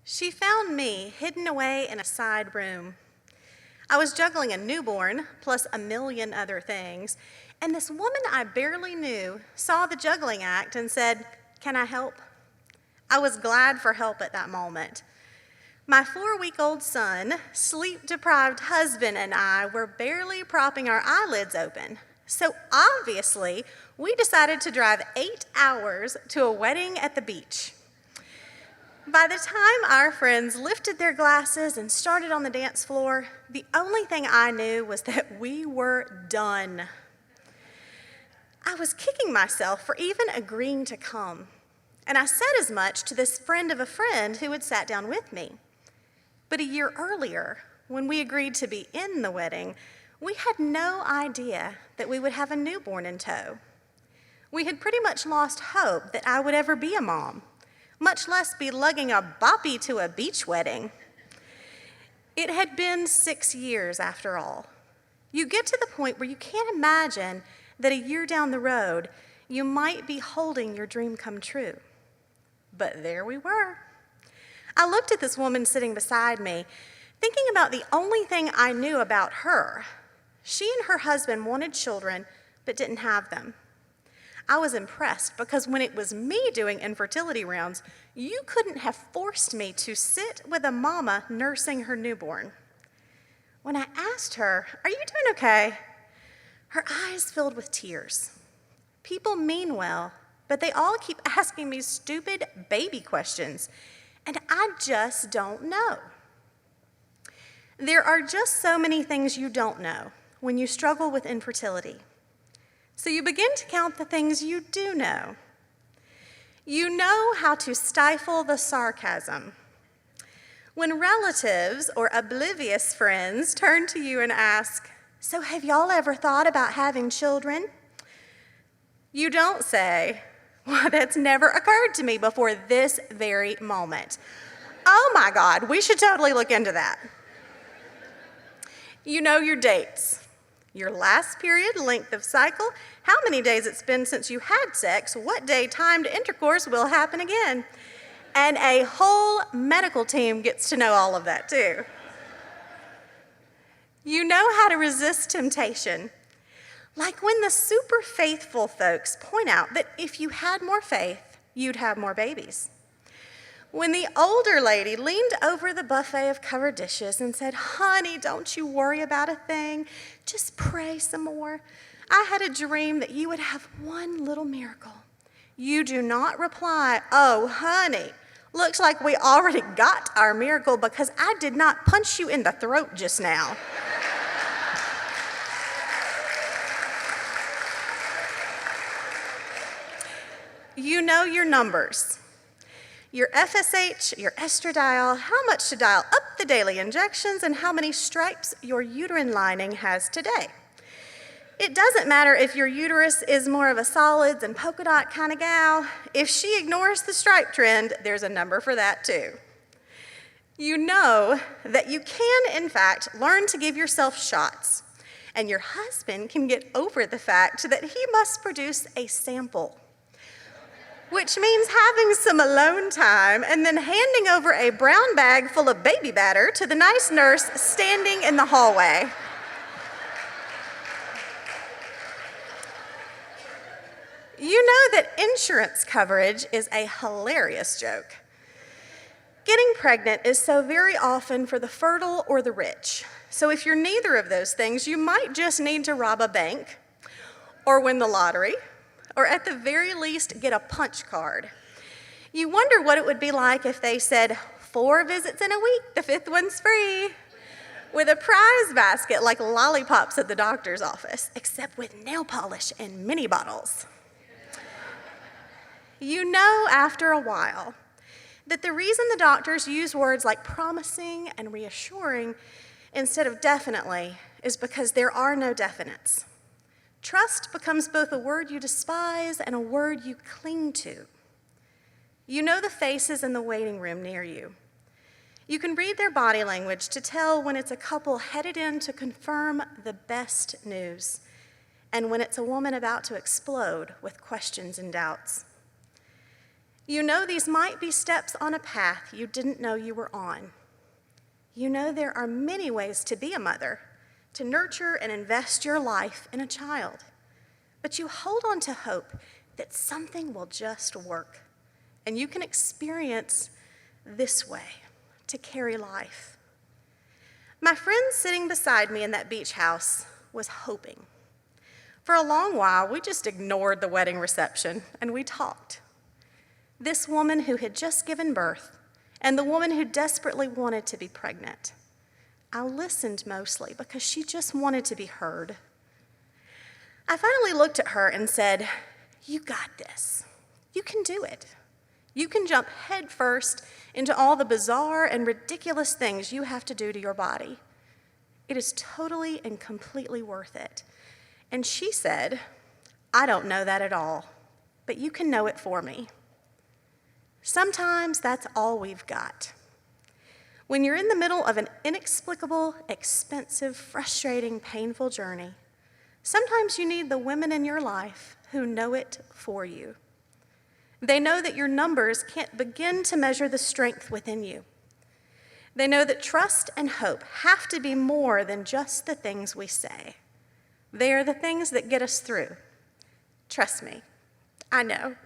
She found me hidden away in a side room. I was juggling a newborn, plus a million other things, and this woman I barely knew saw the juggling act and said, "Can I help?" I was glad for help at that moment. My 4-week-old son, sleep-deprived husband, and I were barely propping our eyelids open. So obviously, we decided to drive 8 hours to a wedding at the beach. By the time our friends lifted their glasses and started on the dance floor, the only thing I knew was that we were done. I was kicking myself for even agreeing to come, and I said as much to this friend of a friend who had sat down with me. But a year earlier, when we agreed to be in the wedding, we had no idea that we would have a newborn in tow. We had pretty much lost hope that I would ever be a mom, much less be lugging a boppy to a beach wedding. It had been 6 years after all. You get to the point where you can't imagine that a year down the road, you might be holding your dream come true. But there we were. I looked at this woman sitting beside me, thinking about the only thing I knew about her. She and her husband wanted children, but didn't have them. I was impressed because when it was me doing infertility rounds, you couldn't have forced me to sit with a mama nursing her newborn. When I asked her, "Are you doing okay?" her eyes filled with tears. People mean well, but they all keep asking me stupid baby questions, and I just don't know. There are just so many things you don't know when you struggle with infertility. So you begin to count the things you do know. You know how to stifle the sarcasm. When relatives or oblivious friends turn to you and ask, "So have y'all ever thought about having children?" You don't say, "Well, that's never occurred to me before this very moment. Oh my God, we should totally look into that." You know your dates, your last period, length of cycle, how many days it's been since you had sex, what day timed intercourse will happen again. And a whole medical team gets to know all of that too. You know how to resist temptation. Like when the super faithful folks point out that if you had more faith, you'd have more babies. When the older lady leaned over the buffet of covered dishes and said, "Honey, don't you worry about a thing. Just pray some more. I had a dream that you would have one little miracle." You do not reply, "Oh, honey, looks like we already got our miracle because I did not punch you in the throat just now." You know your numbers, your FSH, your estradiol, how much to dial up the daily injections, and how many stripes your uterine lining has today. It doesn't matter if your uterus is more of a solids and polka dot kind of gal. If she ignores the stripe trend, there's a number for that too. You know that you can, in fact, learn to give yourself shots, and your husband can get over the fact that he must produce a sample, which means having some alone time and then handing over a brown bag full of baby batter to the nice nurse standing in the hallway. You know that insurance coverage is a hilarious joke. Getting pregnant is so very often for the fertile or the rich. So if you're neither of those things, you might just need to rob a bank or win the lottery, or at the very least, get a punch card. You wonder what it would be like if they said, 4 visits in a week, the 5th one's free, with a prize basket like lollipops at the doctor's office, except with nail polish and mini bottles. You know after a while that the reason the doctors use words like promising and reassuring instead of definitely is because there are no definites. Trust becomes both a word you despise and a word you cling to. You know the faces in the waiting room near you. You can read their body language to tell when it's a couple headed in to confirm the best news and when it's a woman about to explode with questions and doubts. You know these might be steps on a path you didn't know you were on. You know there are many ways to be a mother, to nurture and invest your life in a child. But you hold on to hope that something will just work, and you can experience this way to carry life. My friend sitting beside me in that beach house was hoping. For a long while, we just ignored the wedding reception, and we talked. This woman who had just given birth, and the woman who desperately wanted to be pregnant. I listened mostly because she just wanted to be heard. I finally looked at her and said, "You got this. You can do it. You can jump headfirst into all the bizarre and ridiculous things you have to do to your body. It is totally and completely worth it." And she said, "I don't know that at all, but you can know it for me." Sometimes that's all we've got. When you're in the middle of an inexplicable, expensive, frustrating, painful journey, sometimes you need the women in your life who know it for you. They know that your numbers can't begin to measure the strength within you. They know that trust and hope have to be more than just the things we say. They are the things that get us through. Trust me, I know.